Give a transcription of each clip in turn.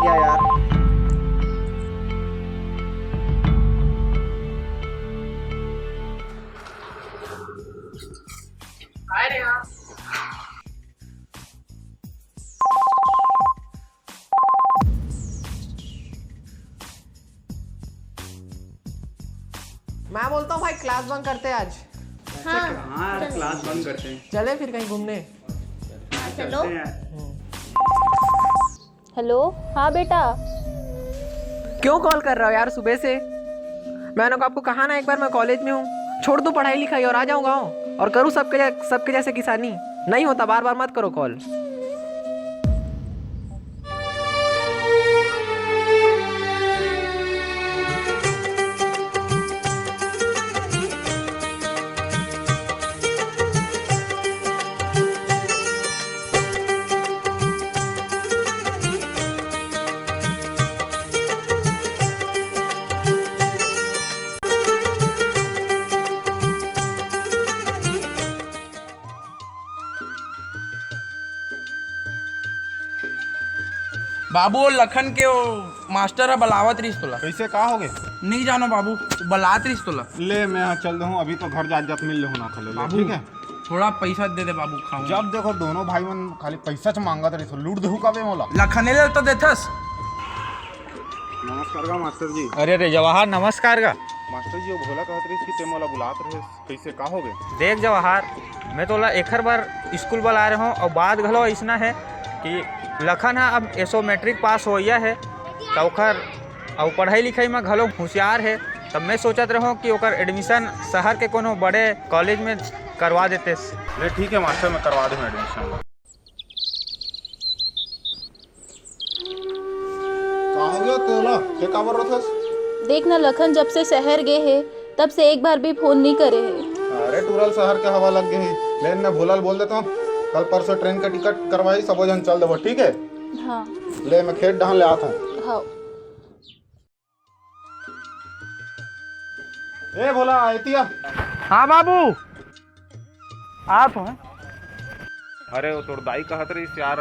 गया यार। मैं बोलता हूँ भाई क्लास बंक करते हैं आज। हाँ क्लास बंद करते हैं। चले फिर कहीं घूमने। चलो। हेलो, हाँ बेटा। क्यों कॉल कर रहे हो यार सुबह से? मैंने आपको कहा ना एक बार मैं कॉलेज में हूँ, छोड़ दूँ पढ़ाई लिखाई और आ जाऊँ गाँव और करूँ सबके जैसे किसानी। नहीं होता, बार बार मत करो कॉल। बाबू वो लखन के वो मास्टर है बलावत रिस तोला। कैसे का हो गए? नहीं जानो बाबू, बलात रिस तोला। ले मैं यहाँ चल रहा हूँ, अभी तो घर जात मिल रहा हूँ ना खले। बाबू ठीक है, थोड़ा पैसा दे दे बाबू, खाऊं। जब देखो दोनों भाई मन खाली पैसा च मांगा रही, लूट देहू का बे मोला। लखने ले तो देथस। नमस्कार का मास्टर जी। अरे रे जवाहर, नमस्कार का। मास्टर जी वो भोला कहत रही थी ते मोला बुलात रहे, कैसे का हो गए? देख जवाहर, मैं तो एखर बार स्कूल बुला रहा हूँ और बात घलो ऐसा है कि लखन है अब एसो मैट्रिक पास हो गया है तो ओकर और पढ़ाई लिखाई में घलो होशियार है। तब मैं सोचत रहूँ कि ओकर एडमिशन शहर के कोनो बड़े कॉलेज में करवा देते। ले ठीक है मास्टर, मैं करवा दूँ एडमिशन। का हो गया तोला? क्या का बोल रहा था? देख ना लखन जब से शहर गए है तब से एक बार भी फोन नहीं करे है। अरे टूरल शहर के हवा लग गई। लेकिन मैं भोला बोल देता हूँ, कल परसों ट्रेन का टिकट करवाई, सब जन चल देवो। ठीक है? हाँ। ले मैं खेत डहान ले आता हूँ। हाँ। ए भोला आयतिया। हाँ बाबू, आप हैं? अरे वो तोर दाई कहत रही यार,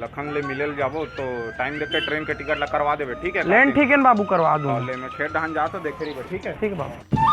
लखन ले मिलल जाबो तो टाइम देख के ट्रेन के टिकट ला करवा देबे। ठीक है? लेन ठीक है बाबू, करवा दूँ। ले मैं खेत डहान जाता देखे रही। ठीक है? ठीक है बाबू।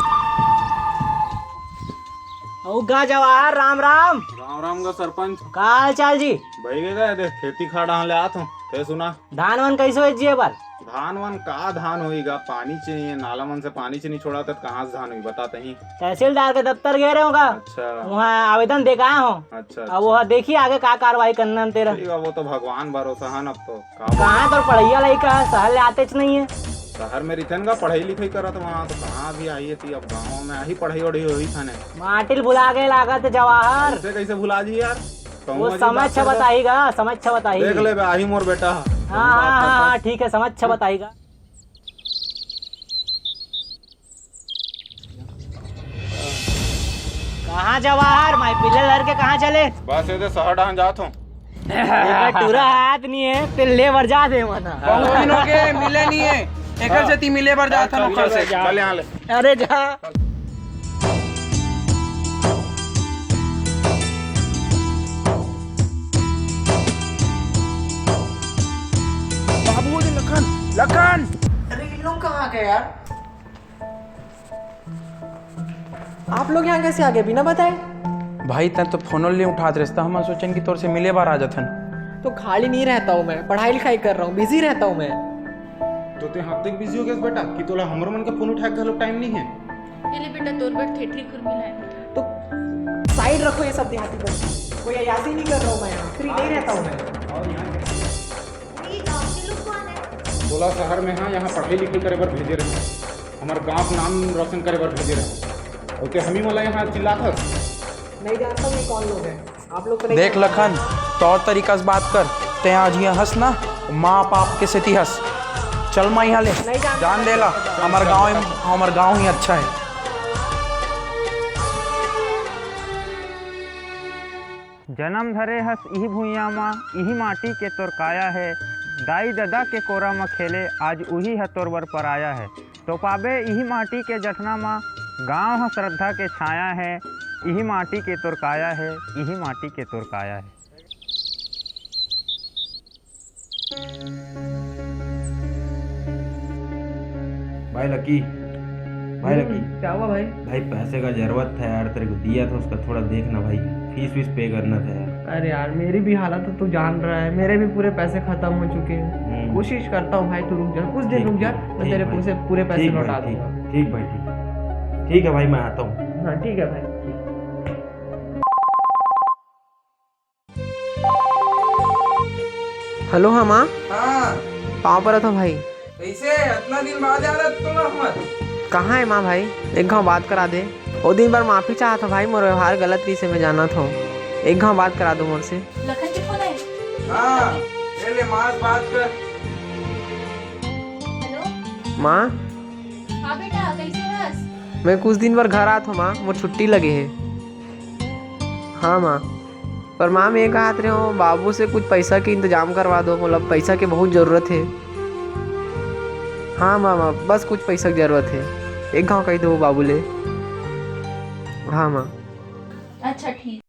गा जवाहर, राम राम। राम राम का सरपंच। का हाल चाल जी? भाई गए देख खेती खा डहान ले आत हूँ। ते सुना धान वन कैसे हो जी बार? धान वन का धान होईगा, पानी चाहिए, नाला मन से पानी से नहीं छोड़ा तो कहाँ से धान हुई बता तही। तहसीलदार के दफ्तर गए रहोगा, अच्छा वहाँ आवेदन दे का हो। अच्छा, अब वो देखिए आगे का कार्रवाई करना है तेरा। ठीक है, वो तो भगवान भरोसा है। अब तो कहाँ तो पढ़ैया लड़का है, शहर ले आते नहीं है। शहर में रिथन का पढ़ाई लिखाई करा तो वहाँ तो कहाँ भी आई थी। अब गाँव में ही पढ़ाई वढ़ाई हुई थाने। माटिल भुला गए लागत जवाहर। कैसे भुला जी यार? वो समझ छ बताएगा, समझ छ बताएगा। देख ले आई मोर बेटा। हाँ हाँ हाँ ठीक है, समझ छ बताएगा। कहाँ जवाहर, माई पिल्ले लड़के कहाँ चले? बस ये शहर डहान जात हूँ। टूरा हाथ नहीं है ते लेबर जा दे मना। बहुत दिन हो गए मिले नहीं है, एकर से ती मिले बर जाता नौकर से। चल यहाँ ले। अरे जा। बाबू लखन, लखन। अरे इन लोग कहाँ गए यार? आप लोग यहाँ कैसे आ गए बिना बताए? भाई तन तो फोन ले उठाते रहे, हम सोचन कि तोर से मिले बार आ जाथन। तो खाली नहीं रहता हूँ मैं, पढ़ाई लिखाई कर रहा हूँ, बिजी रहता हूँ मैं। तो ते हाथ तक बिजी हो गया बेटा कि तोला हमरो मन का फोन उठा के टाइम नहीं है। पहले बेटा तोर बैठ थिएटर खुर मिलाए। तो साइड रखो ये सब देहाती पर, कोई अयासी नहीं कर रहा हूँ मैं, यहाँ फ्री नहीं रहता हूँ मैं। तोला शहर में हाँ यहाँ पढ़ाई लिखाई करे बर भेजे रहे, हमारे गाँव का नाम रोशन करे बर भेजे रहे। ओके हमी मला यहाँ चिल्लात हस। नहीं जानता हूँ ये कौन लोग हैं, आप लोग को नहीं देख जानता। लखन, तौर तरीका से बात कर। ते आज यहाँ हंस ना, माँ बाप के सेती हंस। चल माँ यहाँ ले, जान दे ला। हमार गाँव ही अच्छा है। जन्म धरे हस इही भुइयाँ माँ, इही माटी के तोर काया है। दाई ददा के कोरा में खेले, आज उही है तोर बर पराया है। तो पाबे इही माटी के जठना माँ, गाँव है श्रद्धा के छाया है। इही माटी के तोर काया है, इही माटी के तोर काया है। भाई लकी, भाई लकी, क्या हुआ भाई? भाई पैसे का जरूरत था यार, तेरे को दिया था उसका थोड़ा देखना भाई, फीस वीस पे करना था यार। अरे यार मेरी भी हालत तो तू जान रहा है, मेरे भी पूरे पैसे खत्म हो चुके हैं। कोशिश करता हूँ भाई, तू रुक जा, कुछ दिन रुक जा, मैं तेरे पूरे पैसे लौटा दूंगा। ठीक भाई, ठीक है भाई, मैं आता हूँ। हाँ ठीक है भाई। हेलो हाँ माँ, हाँ कहाँ पर था भाई? कैसे इतना दिन बाद आ रहा तुम अहमद? कहाँ है माँ भाई? एक घाव बात करा दे। वो दिन भर माफी चाहा था भाई, मोर व्यवहार गलत रीसे में जाना था। एक घाव बात करा दो मुझसे। लखन के फोन है। हाँ ले माँ से बात कर। हेलो माँ हाँ बेटा, कैसे हस? मैं कुछ दिन भर घर आता हूँ माँ, मोर छुट्टी लगे है। हाँ माँ, पर माँ मैं कहा रहे हो बाबू से कुछ पैसा के इंतजाम करवा दो, मतलब पैसा की बहुत ज़रूरत है। हाँ माँ बस कुछ पैसा की ज़रूरत है, एक घाव कही दो बाबू ले। हाँ माँ। अच्छा ठीक,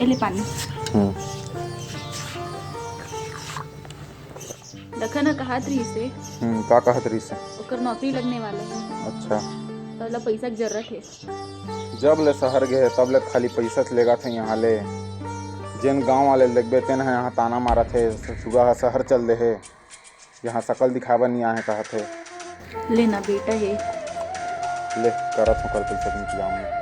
ले पानी। लखन कहा रही से का कहत रही से? ओकर नौकरी लगने वाला है, अच्छा, तो पैसा की जरूरत है। जब ले शहर गए तब ले खाली पैसा से लेगा थे। यहाँ ले जेन गांव वाले लगबे तेन है यहाँ ताना मारा थे, सुबह शहर चल दे है, यहाँ शकल दिखावा नहीं आए कहा थे। लेना बेटा है, ले करत हूँ कल पैसा के इंतजाम में।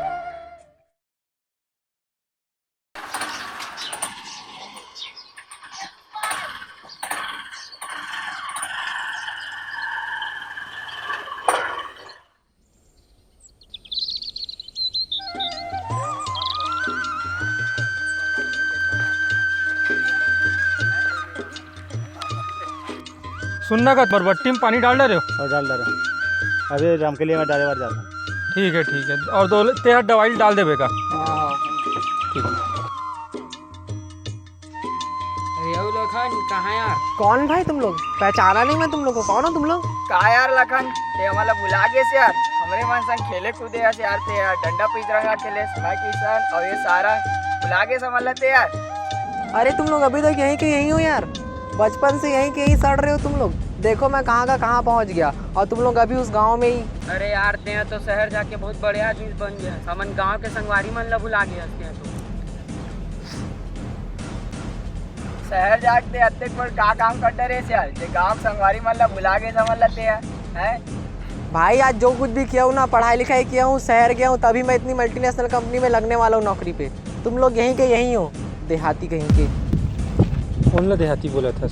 सुनना का बरबट्टी में पानी डाल रहे हो? और डाल रहा हूँ अभी राम के लिए मैं डाले बार जा रहा हूँ। ठीक है, और दो तेरा दवाई डाल देवे का। ठीक है। लखन कहाँ यार? कौन भाई तुम लोग? पहचाना नहीं मैं तुम लोग को, कौन हो तुम लोग? कहा यार लखन, ते हमारा भुला गए से यार। हमारे मन संग खेले कूदे ऐसे यार, ते यार डंडा पीच रंगा खेले मैं किसान और ये सारा भुला गए समझ लेते यार। अरे तुम लोग अभी तक यहीं के यहीं हो यार, बचपन से यहीं के यहीं सड़ रहे हो तुम लोग। देखो मैं कहाँ का कहाँ पहुँच गया और तुम लोग अभी उस गांव में ही। अरे यार ते तो शहर जाके बहुत बढ़िया चीज बन गया, हमन गांव के संगवारी मन ला भुला गए हंसते तो। शहर जाके अत्यक पर का काम करते रहे से यार, गांव संगवारी मन ला भुला गए समझ लेते हैं। भाई आज जो कुछ भी किया हूँ ना, पढ़ाई लिखाई किया हूँ, शहर गया हूँ, तभी मैं इतनी मल्टीनेशनल कंपनी में लगने वाला हूँ नौकरी पे। तुम लोग यहीं के यहीं हो, देहाती कहीं के। कौन ला देहाती बोला था?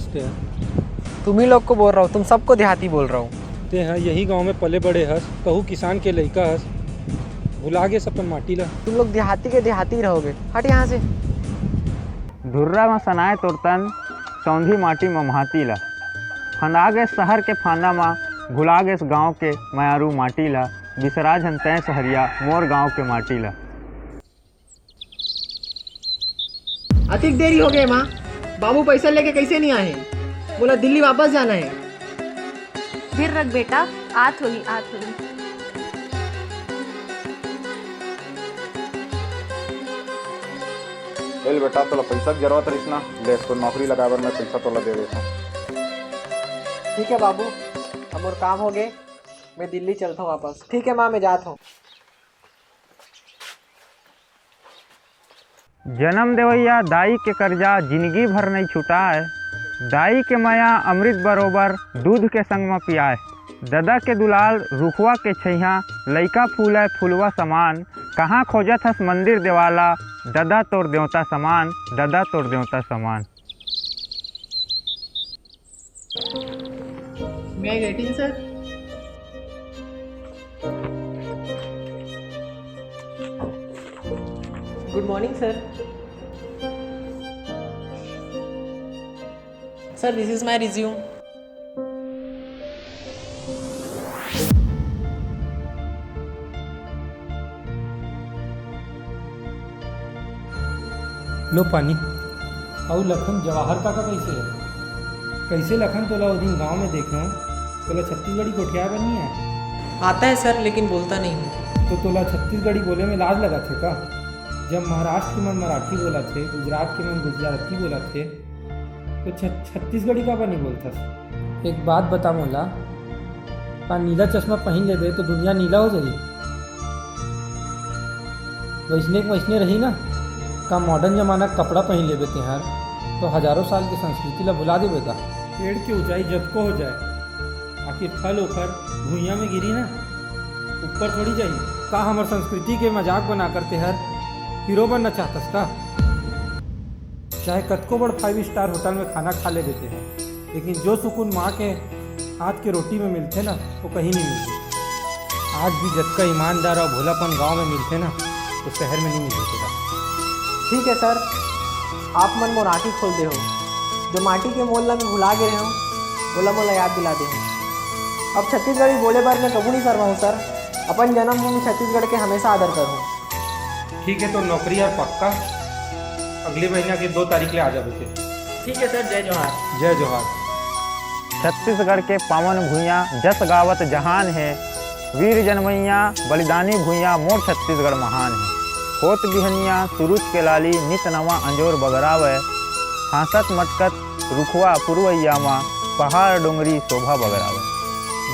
तुम ही लोग को बोल रहा हूँ, तुम सबको देहाती बोल रहा हूँ। ते हैं यही गांव में पले बड़े हस, कहूँ किसान के लड़का हस, भुला गए सब माटी ला। तुम लोग देहाती के देहाती रहोगे, हट यहाँ से। धुर्रा में सनाए तुरतन सौंधी माटी में महाती ला, फंदा गए शहर के फांदा में, भुला गए गाँव के मयारू माटी ला, बिसरा झन तय सहरिया मोर गाँव के माटी ला। अधिक देरी हो गई माँ, बाबू पैसा लेके कैसे नहीं आए? बोला दिल्ली वापस जाना है। फिर रख बेटा, आत होगी आत होगी। ले बेटा तोला पैसा की जरूरत रही ना, ले तो नौकरी लगाए बर मैं पैसा तोला दे देता हूँ। ठीक है बाबू, अब और काम हो गए, मैं दिल्ली चलता हूँ वापस। ठीक है माँ, मैं जाता हूँ। जन्म देवैया दाई के कर्जा जिंदगी भर नहीं छुटाए, दाई के माया अमृत बरोबर दूध के संग में पियाए, ददा के दुलाल रुखवा के छैया लइका फूला फुलवा समान, कहाँ खोजत हस मंदिर देवाला, ददा तोर देवता समान, ददा तोर देवता समान। May I get in, sir? Good morning, sir. Sir, this is my resume. लो पानी। और लखन जवाहर काका कैसे है? कैसे लखन तोला वो दिन गाँव में देखा, तोला छत्तीसगढ़ी गोठिया बननी है? आता है सर, लेकिन बोलता नहीं हूँ। तो तोला छत्तीसगढ़ी बोले में लाज लगा थे का? जब महाराष्ट्र के मन मराठी बोला थे, गुजरात के मन गुजराती बोला थे, तो छत्तीसगढ़ी का नहीं बोलता? एक बात बता मोला, का नीला चश्मा पहन लेबे तो दुनिया नीला हो जाई। वैसने रही ना का मॉडर्न जमाना का कपड़ा पहन लेबे तिहार तो हजारों साल की संस्कृति ला भुला देबे का। पेड़ की ऊंचाई जब को हो जाए आखिर फल उखर भुइयां में गिरी ना ऊपर थोड़ी जाई। का हमार संस्कृति के मजाक बना करते हर हीरो बनना चाहतस का। चाहे कतको बड़ 5 स्टार होटल में खाना खा ले देते हैं लेकिन जो सुकून माँ के हाथ के रोटी में मिलते ना वो कहीं नहीं मिलते। आज भी जब का ईमानदार और भोलापन गांव में मिलते ना तो शहर में नहीं मिलते। ठीक है सर, आप मन मोर आँखी खोल दे हो। जो माटी के मोल ला मैं भुला गए हो बोला मोला याद दिला दे हो। अब छत्तीसगढ़ी बोले बार मैं कबू नहीं शर्माऊँ सर। अपन जन्मभूमि छत्तीसगढ़ के हमेशा आदर करूँ। ठीक है तो नौकरी यार पक्का अगले महीना की 2 तारीख ले आ जाओ। ठीक है सर, जय जोहार। जय जोहार। छत्तीसगढ़ के पावन भूइयाँ जस गावत जहान है, वीर जनमैया बलिदानी भूइयाँ मोर छत्तीसगढ़ महान है। होत बिहनिया सुरुज के लाली नित नवा अंजोर बगरावे, हासत मटकत रुखवा पुरवैया माँ पहाड़ डोंगरी शोभा बगरावे।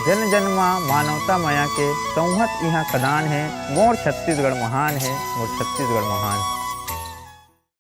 जन जन्मा मानवता माया के संहत यहाँ खदान है, मोर छत्तीसगढ़ महान है, मोर छत्तीसगढ़ महान है।